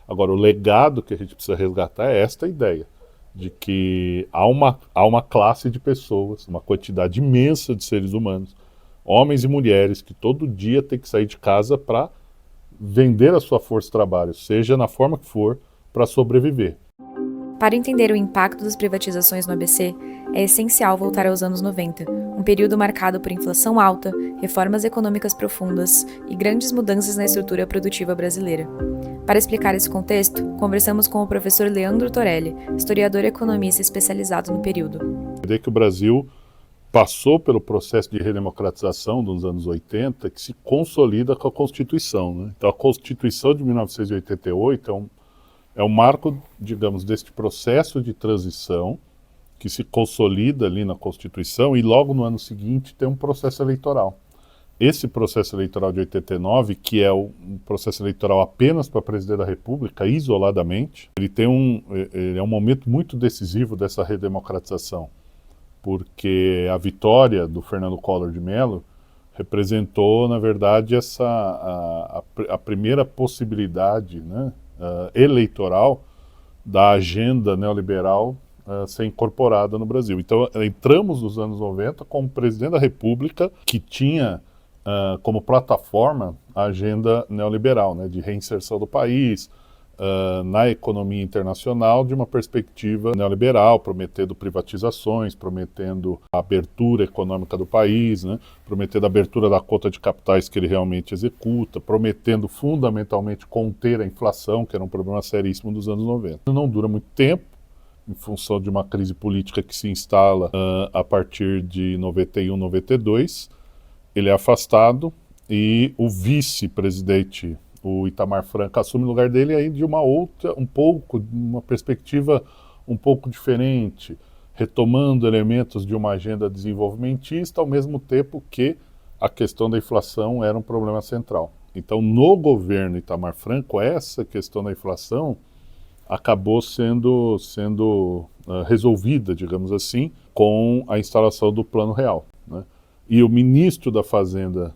Agora, o legado que a gente precisa resgatar é esta ideia de que há uma classe de pessoas, uma quantidade imensa de seres humanos, homens e mulheres, que todo dia tem que sair de casa para vender a sua força de trabalho, seja na forma que for, para sobreviver. Para entender o impacto das privatizações no ABC, é essencial voltar aos anos 90, um período marcado por inflação alta, reformas econômicas profundas e grandes mudanças na estrutura produtiva brasileira. Para explicar esse contexto, conversamos com o professor Leandro Torelli, historiador e economista especializado no período. Entender que o Brasil passou pelo processo de redemocratização dos anos 80, que se consolida com a Constituição, né? Então, a Constituição de 1988 é um marco, digamos, deste processo de transição que se consolida ali na Constituição e logo no ano seguinte tem um processo eleitoral. Esse processo eleitoral de 89, que é um processo eleitoral apenas para presidente da República, isoladamente, ele é um momento muito decisivo dessa redemocratização, porque a vitória do Fernando Collor de Mello representou, na verdade, a primeira possibilidade, né, eleitoral da agenda neoliberal ser incorporada no Brasil. Então, entramos nos anos 90 com o presidente da República que tinha como plataforma a agenda neoliberal, né, de reinserção do país na economia internacional de uma perspectiva neoliberal, prometendo privatizações, prometendo a abertura econômica do país, né, prometendo a abertura da cota de capitais que ele realmente executa, prometendo fundamentalmente conter a inflação, que era um problema seríssimo dos anos 90. Não dura muito tempo, em função de uma crise política que se instala a partir de 91, 92, ele é afastado e o vice-presidente, o Itamar Franco, assume o lugar dele aí de uma perspectiva um pouco diferente, retomando elementos de uma agenda desenvolvimentista, ao mesmo tempo que a questão da inflação era um problema central. Então, no governo Itamar Franco, essa questão da inflação acabou sendo resolvida, digamos assim, com a instalação do Plano Real, né? E o ministro da Fazenda,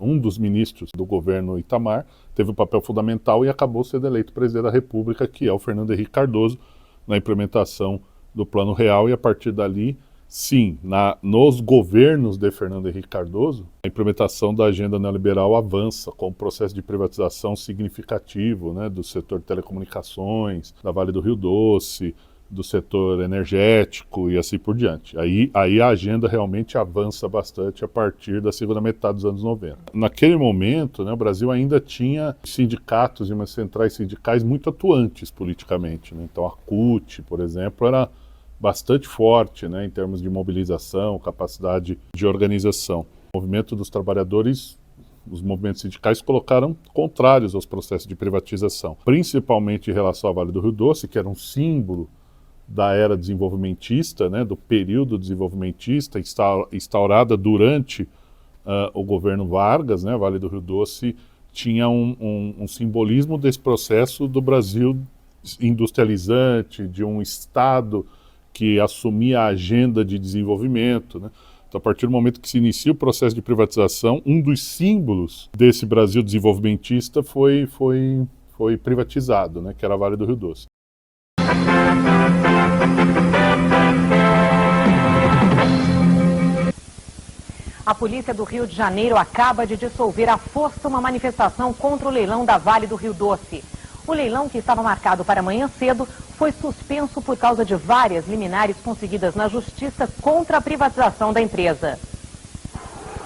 um dos ministros do governo Itamar, teve um papel fundamental e acabou sendo eleito presidente da República, que é o Fernando Henrique Cardoso, na implementação do Plano Real, e a partir dali, sim, nos governos de Fernando Henrique Cardoso, a implementação da agenda neoliberal avança com um processo de privatização significativo, né, do setor de telecomunicações, da Vale do Rio Doce, do setor energético e assim por diante. Aí a agenda realmente avança bastante a partir da segunda metade dos anos 90. Naquele momento, né, o Brasil ainda tinha sindicatos e umas centrais sindicais muito atuantes politicamente, né? Então a CUT, por exemplo, era bastante forte, né, em termos de mobilização, capacidade de organização. O movimento dos trabalhadores, os movimentos sindicais colocaram contrários aos processos de privatização, principalmente em relação ao Vale do Rio Doce, que era um símbolo da era desenvolvimentista, né, do período desenvolvimentista instaurada durante o governo Vargas, né, Vale do Rio Doce tinha um simbolismo desse processo do Brasil industrializante, de um Estado que assumia a agenda de desenvolvimento, né? Então, a partir do momento que se inicia o processo de privatização, um dos símbolos desse Brasil desenvolvimentista foi privatizado, né, que era a Vale do Rio Doce. A polícia do Rio de Janeiro acaba de dissolver à força uma manifestação contra o leilão da Vale do Rio Doce. O leilão, que estava marcado para amanhã cedo, foi suspenso por causa de várias liminares conseguidas na justiça contra a privatização da empresa.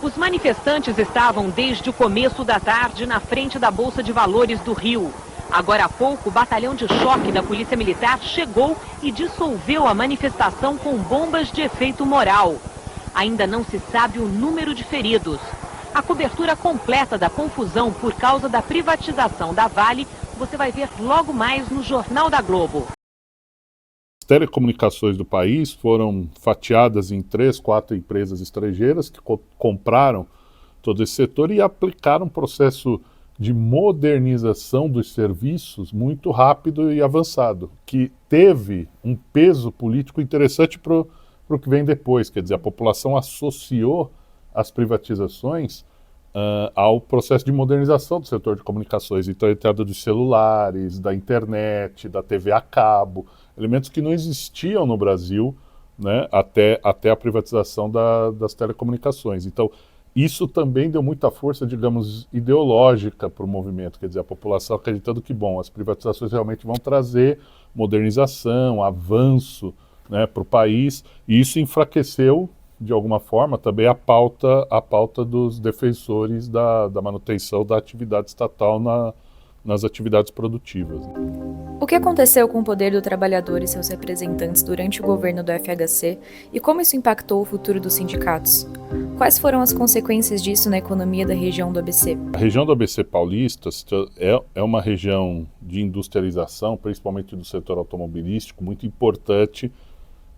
Os manifestantes estavam desde o começo da tarde na frente da Bolsa de Valores do Rio. Agora há pouco, o batalhão de choque da Polícia Militar chegou e dissolveu a manifestação com bombas de efeito moral. Ainda não se sabe o número de feridos. A cobertura completa da confusão por causa da privatização da Vale você vai ver logo mais no Jornal da Globo. As telecomunicações do país foram fatiadas em 3, 4 empresas estrangeiras que compraram todo esse setor e aplicaram um processo de modernização dos serviços muito rápido e avançado, que teve um peso político interessante para o que vem depois. Quer dizer, a população associou as privatizações ao processo de modernização do setor de comunicações. Então, a entrada dos celulares, da internet, da TV a cabo, elementos que não existiam no Brasil, né, até a privatização das telecomunicações. Então, isso também deu muita força, digamos, ideológica para o movimento, quer dizer, a população acreditando que, bom, as privatizações realmente vão trazer modernização, avanço, né, para o país, e isso enfraqueceu, de alguma forma, também a pauta dos defensores da manutenção da atividade estatal nas atividades produtivas. O que aconteceu com o poder do trabalhador e seus representantes durante o governo do FHC e como isso impactou o futuro dos sindicatos? Quais foram as consequências disso na economia da região do ABC? A região do ABC paulista é uma região de industrialização, principalmente do setor automobilístico, muito importante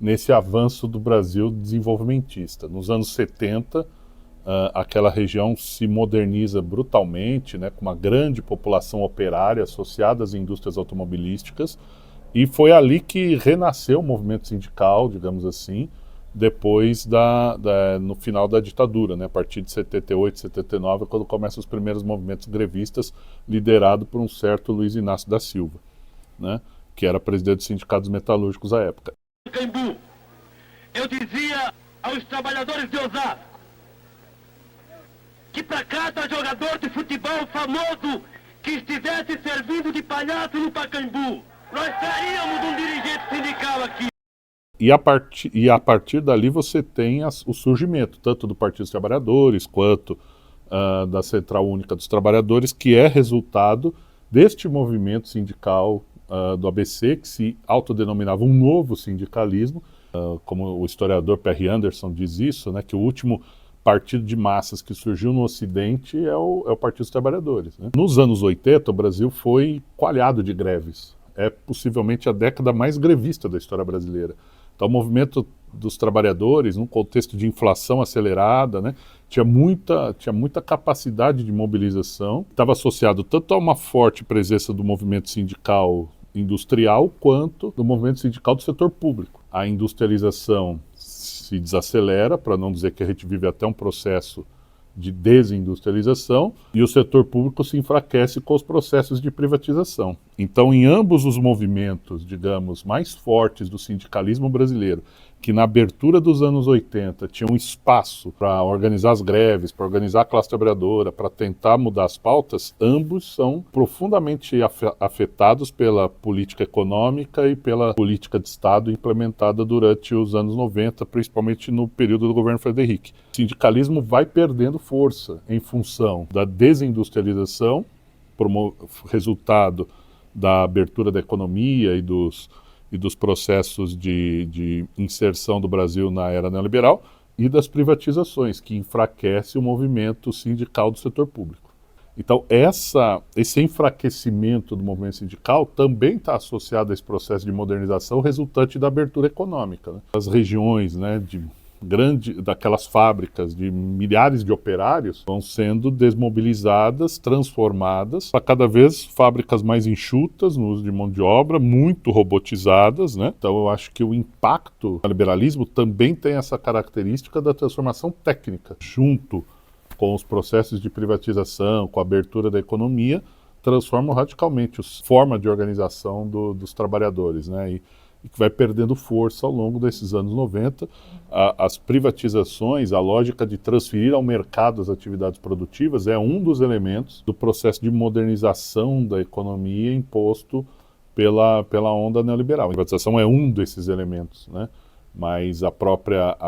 nesse avanço do Brasil desenvolvimentista. Nos anos 70, aquela região se moderniza brutalmente, né, com uma grande população operária associada às indústrias automobilísticas, e foi ali que renasceu o movimento sindical, digamos assim, depois no final da ditadura, né, a partir de 78, 79, quando começam os primeiros movimentos grevistas, liderado por um certo Luiz Inácio da Silva, né, que era presidente dos sindicatos metalúrgicos à época. Pacaembu, eu dizia aos trabalhadores de Osasco que para cada jogador de futebol famoso que estivesse servindo de palhaço no Pacaembu, nós traríamos um dirigente sindical aqui. E a partir dali você tem o surgimento, tanto do Partido dos Trabalhadores, quanto da Central Única dos Trabalhadores, que é resultado deste movimento sindical do ABC, que se autodenominava um novo sindicalismo, como o historiador Perry Anderson diz isso, né, que o último partido de massas que surgiu no Ocidente é o Partido dos Trabalhadores, né? Nos anos 80, o Brasil foi coalhado de greves. É possivelmente a década mais grevista da história brasileira. Então, o movimento dos trabalhadores, num contexto de inflação acelerada, né, tinha muita capacidade de mobilização, estava associado tanto a uma forte presença do movimento sindical industrial, quanto do movimento sindical do setor público. A industrialização se desacelera, para não dizer que a gente vive até um processo de desindustrialização, e o setor público se enfraquece com os processos de privatização. Então, em ambos os movimentos, digamos, mais fortes do sindicalismo brasileiro, que na abertura dos anos 80 tinham espaço para organizar as greves, para organizar a classe trabalhadora, para tentar mudar as pautas, ambos são profundamente afetados pela política econômica e pela política de Estado implementada durante os anos 90, principalmente no período do governo Fernando Henrique. O sindicalismo vai perdendo força em função da desindustrialização, resultado da abertura da economia e dos processos de inserção do Brasil na era neoliberal, e das privatizações, que enfraquece o movimento sindical do setor público. Então, esse enfraquecimento do movimento sindical também está associado a esse processo de modernização resultante da abertura econômica, né? As regiões, né, daquelas fábricas de milhares de operários vão sendo desmobilizadas, transformadas para cada vez fábricas mais enxutas no uso de mão de obra, muito robotizadas, né? Então eu acho que o impacto do liberalismo também tem essa característica da transformação técnica, junto com os processos de privatização, com a abertura da economia, transformam radicalmente a forma de organização dos trabalhadores, né? E que vai perdendo força ao longo desses anos 90. As privatizações, a lógica de transferir ao mercado as atividades produtivas é um dos elementos do processo de modernização da economia imposto pela onda neoliberal. A privatização é um desses elementos, né? Mas a própria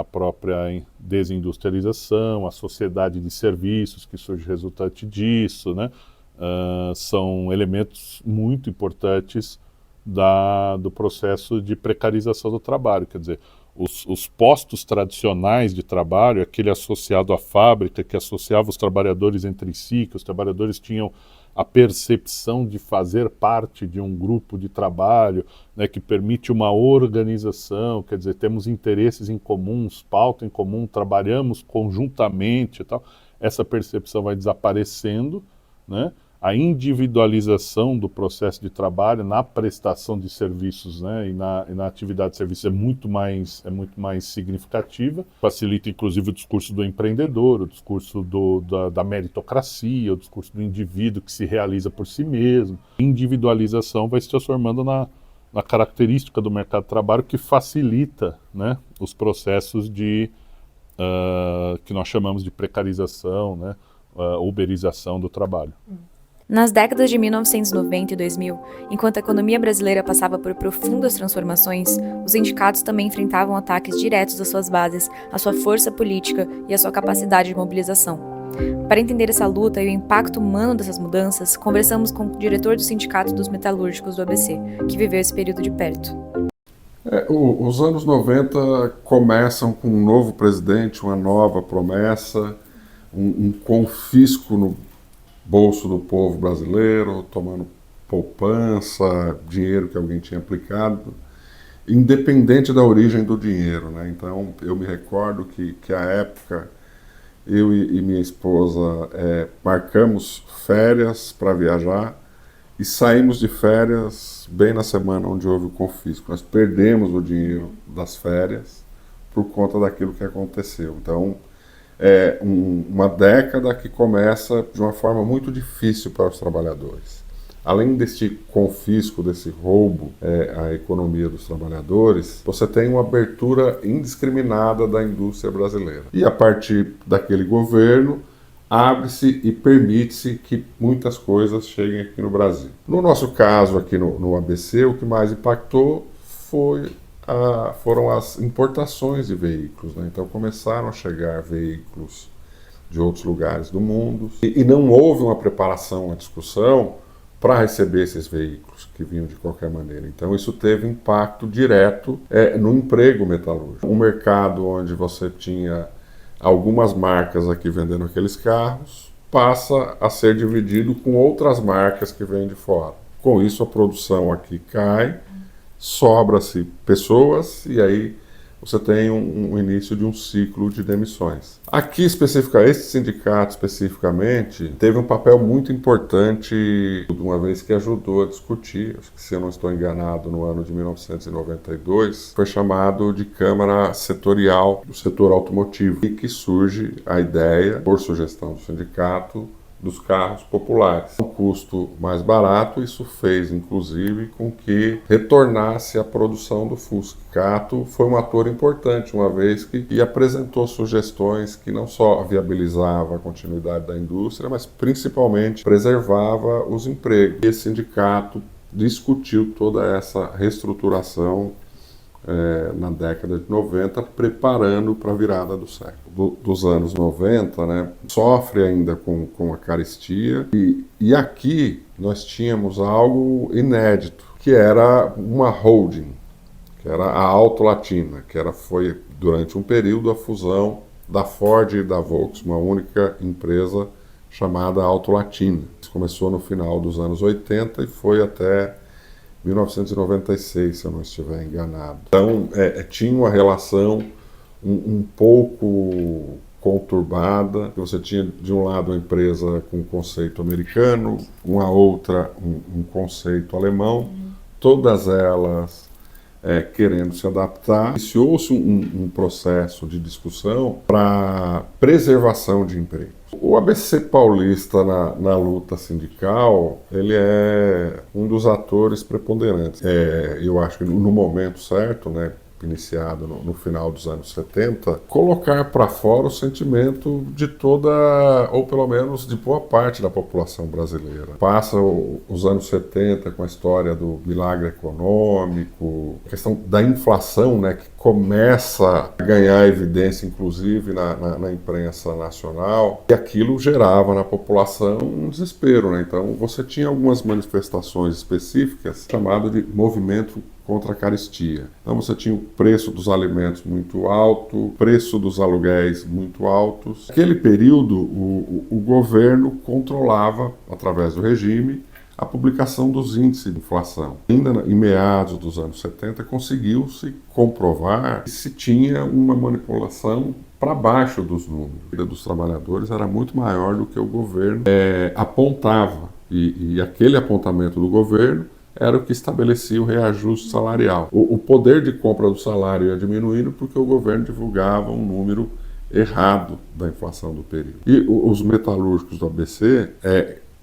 desindustrialização, a sociedade de serviços que surge resultante disso, né? São elementos muito importantes do processo de precarização do trabalho. Quer dizer, os postos tradicionais de trabalho, aquele associado à fábrica, que associava os trabalhadores entre si, que os trabalhadores tinham a percepção de fazer parte de um grupo de trabalho, né, que permite uma organização, quer dizer, temos interesses em comuns, pauta em comum, trabalhamos conjuntamente e tal. Essa percepção vai desaparecendo, né? a individualização do processo de trabalho na prestação de serviços, né, e na atividade de serviços é muito mais significativa, facilita inclusive o discurso do empreendedor, o discurso da meritocracia, o discurso do indivíduo que se realiza por si mesmo. A individualização vai se transformando na característica do mercado de trabalho que facilita, né, os processos que nós chamamos de precarização, né, uberização do trabalho. Nas décadas de 1990 e 2000, enquanto a economia brasileira passava por profundas transformações, os sindicatos também enfrentavam ataques diretos às suas bases, à sua força política e à sua capacidade de mobilização. Para entender essa luta e o impacto humano dessas mudanças, conversamos com o diretor do Sindicato dos Metalúrgicos do ABC, que viveu esse período de perto. Os anos 90 começam com um novo presidente, uma nova promessa, um confisco no bolso do povo brasileiro, tomando poupança, dinheiro que alguém tinha aplicado, independente da origem do dinheiro, né? Então, eu me recordo que à época, eu e minha esposa marcamos férias para viajar e saímos de férias bem na semana onde houve o confisco. Nós perdemos o dinheiro das férias por conta daquilo que aconteceu. Então, uma década que começa de uma forma muito difícil para os trabalhadores. Além deste confisco, desse roubo à economia dos trabalhadores, você tem uma abertura indiscriminada da indústria brasileira. E a partir daquele governo, abre-se e permite-se que muitas coisas cheguem aqui no Brasil. No nosso caso, aqui no ABC, o que mais impactou foram as importações de veículos, né? Então começaram a chegar veículos de outros lugares do mundo e não houve uma preparação, uma discussão para receber esses veículos que vinham de qualquer maneira. Então isso teve impacto direto no emprego metalúrgico. Um mercado onde você tinha algumas marcas aqui vendendo aqueles carros passa a ser dividido com outras marcas que vêm de fora. Com isso a produção aqui cai, sobra-se pessoas e aí você tem um início de um ciclo de demissões. Aqui, esse sindicato especificamente, teve um papel muito importante, uma vez que ajudou a discutir, acho que se eu não estou enganado, no ano de 1992, foi chamado de Câmara Setorial do setor automotivo, e que surge a ideia, por sugestão do sindicato, dos carros populares. Um custo mais barato, isso fez, inclusive, com que retornasse a produção do Fusca. O sindicato foi um ator importante, uma vez que apresentou sugestões que não só viabilizava a continuidade da indústria, mas principalmente preservava os empregos. E esse sindicato discutiu toda essa reestruturação na década de 90, preparando para a virada do século. Dos anos 90, né, sofre ainda com a carestia, e aqui nós tínhamos algo inédito, que era uma holding, que era a Auto Latina, foi durante um período a fusão da Ford e da Volkswagen, uma única empresa chamada Auto Latina. Isso começou no final dos anos 80 e foi até 1996, se eu não estiver enganado. Então, tinha uma relação um pouco conturbada. Você tinha, de um lado, uma empresa com conceito americano, uma outra, um conceito alemão, todas elas querendo se adaptar. Iniciou-se um processo de discussão para preservação de emprego. O ABC paulista na luta sindical, ele é um dos atores preponderantes. Eu acho que no momento certo, né, iniciado no final dos anos 70, colocar para fora o sentimento de toda, ou pelo menos de boa parte da população brasileira. Passa os anos 70 com a história do milagre econômico, a questão da inflação, né, que começa a ganhar evidência, inclusive na imprensa nacional, e aquilo gerava na população um desespero, né? Então você tinha algumas manifestações específicas chamado de movimento contra a carestia. Então você tinha o preço dos alimentos muito alto, o preço dos aluguéis muito altos. Naquele período, o governo controlava, através do regime, a publicação dos índices de inflação. Ainda em meados dos anos 70, conseguiu-se comprovar que se tinha uma manipulação para baixo dos números. A vida dos trabalhadores era muito maior do que o governo apontava. E aquele apontamento do governo era o que estabelecia o reajuste salarial. O poder de compra do salário ia diminuindo porque o governo divulgava um número errado da inflação do período. E os metalúrgicos do ABC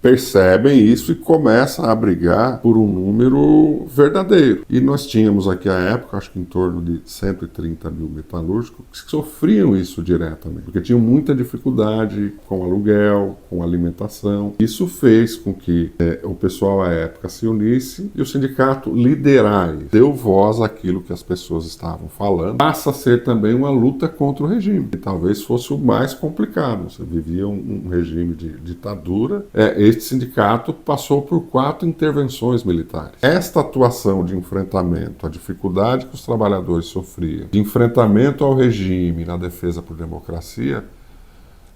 percebem isso e começam a brigar por um número verdadeiro. E nós tínhamos aqui à época, acho que em torno de 130 mil metalúrgicos que sofriam isso diretamente, porque tinham muita dificuldade com aluguel, com alimentação. Isso fez com que o pessoal à época se unisse e o sindicato liderar isso, deu voz àquilo que as pessoas estavam falando. Passa a ser também uma luta contra o regime, que talvez fosse o mais complicado. Você vivia um regime de ditadura. Este sindicato passou por 4 intervenções militares. Esta atuação de enfrentamento à dificuldade que os trabalhadores sofriam, de enfrentamento ao regime na defesa por democracia,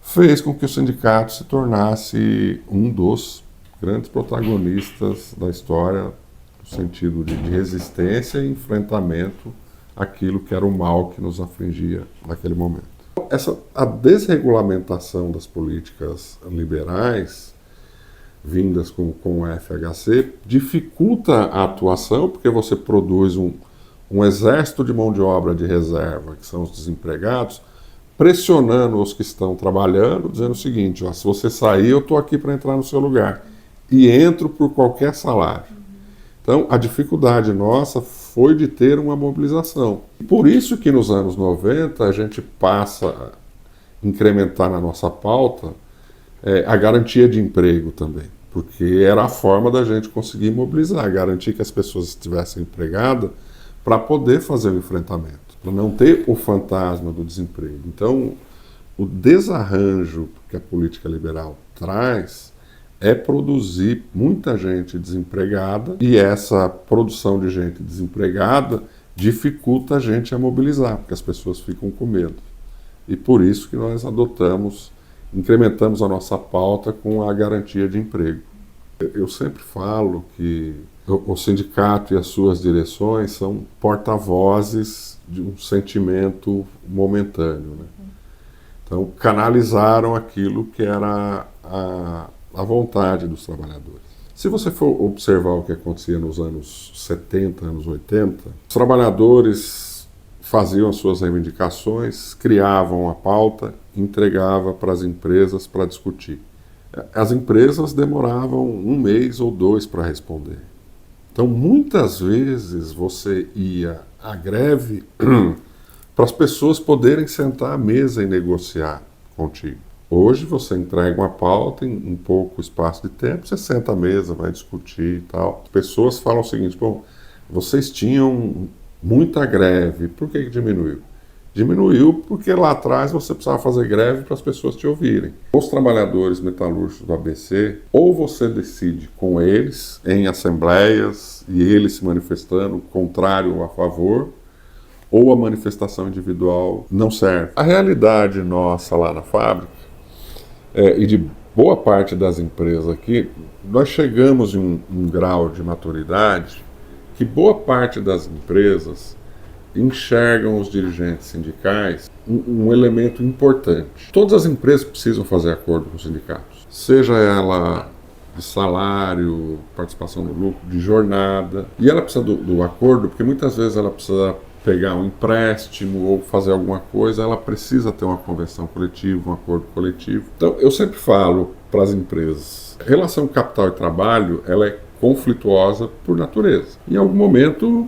fez com que o sindicato se tornasse um dos grandes protagonistas da história, no sentido de resistência e enfrentamento àquilo que era o mal que nos afligia naquele momento. A desregulamentação das políticas liberais vindas com o FHC, dificulta a atuação, porque você produz um exército de mão de obra de reserva, que são os desempregados, pressionando os que estão trabalhando, dizendo o seguinte: ó, se você sair, eu estou aqui para entrar no seu lugar. E entro por qualquer salário. Então, a dificuldade nossa foi de ter uma mobilização. Por isso que nos anos 90 a gente passa a incrementar na nossa pauta a garantia de emprego também, porque era a forma da gente conseguir mobilizar, garantir que as pessoas estivessem empregadas para poder fazer o enfrentamento, para não ter o fantasma do desemprego. Então, o desarranjo que a política liberal traz é produzir muita gente desempregada, e essa produção de gente desempregada dificulta a gente a mobilizar, porque as pessoas ficam com medo. E por isso que nós incrementamos a nossa pauta com a garantia de emprego. Eu sempre falo que o sindicato e as suas direções são porta-vozes de um sentimento momentâneo, né? Então, canalizaram aquilo que era a vontade dos trabalhadores. Se você for observar o que acontecia nos anos 70, anos 80, os trabalhadores faziam as suas reivindicações, criavam a pauta, entregavam para as empresas para discutir. As empresas demoravam 1 mês ou 2 para responder. Então, muitas vezes você ia à greve para as pessoas poderem sentar à mesa e negociar contigo. Hoje você entrega uma pauta em pouco espaço de tempo, você senta à mesa, vai discutir e tal. As pessoas falam o seguinte: bom, vocês tinham muita greve, por que diminuiu? Diminuiu porque lá atrás você precisava fazer greve para as pessoas te ouvirem. Os trabalhadores metalúrgicos do ABC, ou você decide com eles em assembleias e eles se manifestando contrário ou a favor, ou a manifestação individual não serve. A realidade nossa lá na fábrica e de boa parte das empresas aqui, nós chegamos em um grau de maturidade que boa parte das empresas enxergam os dirigentes sindicais um elemento importante. Todas as empresas precisam fazer acordo com os sindicatos, seja ela de salário, participação no lucro, de jornada. E ela precisa do acordo, porque muitas vezes ela precisa pegar um empréstimo ou fazer alguma coisa, ela precisa ter uma convenção coletiva, um acordo coletivo. Então, eu sempre falo para as empresas, a relação capital e trabalho, ela é conflituosa por natureza. Em algum momento,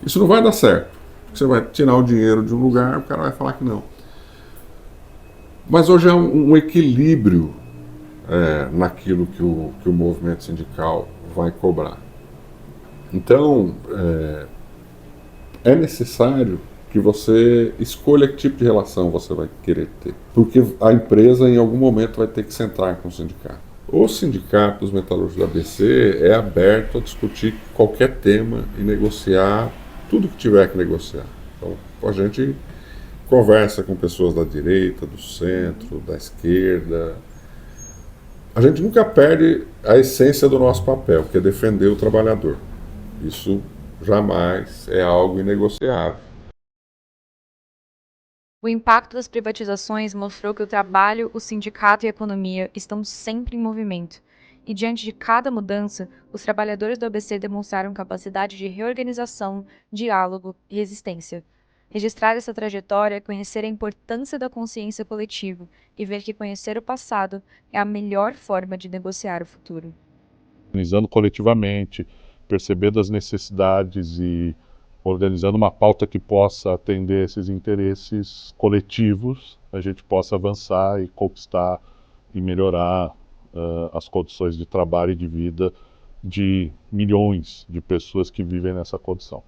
isso não vai dar certo. Você vai tirar o dinheiro de um lugar, o cara vai falar que não. Mas hoje há um equilíbrio naquilo que o movimento sindical vai cobrar. Então, é necessário que você escolha que tipo de relação você vai querer ter. Porque a empresa, em algum momento, vai ter que sentar com o sindicato. O sindicato dos metalúrgicos do ABC é aberto a discutir qualquer tema e negociar tudo que tiver que negociar. Então, a gente conversa com pessoas da direita, do centro, da esquerda. A gente nunca perde a essência do nosso papel, que é defender o trabalhador. Isso jamais é algo inegociável. O impacto das privatizações mostrou que o trabalho, o sindicato e a economia estão sempre em movimento, E diante de cada mudança, os trabalhadores do ABC demonstraram capacidade de reorganização, diálogo e resistência. Registrar essa trajetória é conhecer a importância da consciência coletiva e ver que conhecer o passado é a melhor forma de negociar o futuro. Organizando coletivamente, percebendo as necessidades e organizando uma pauta que possa atender esses interesses coletivos, a gente possa avançar e conquistar e melhorar as condições de trabalho e de vida de milhões de pessoas que vivem nessa condição.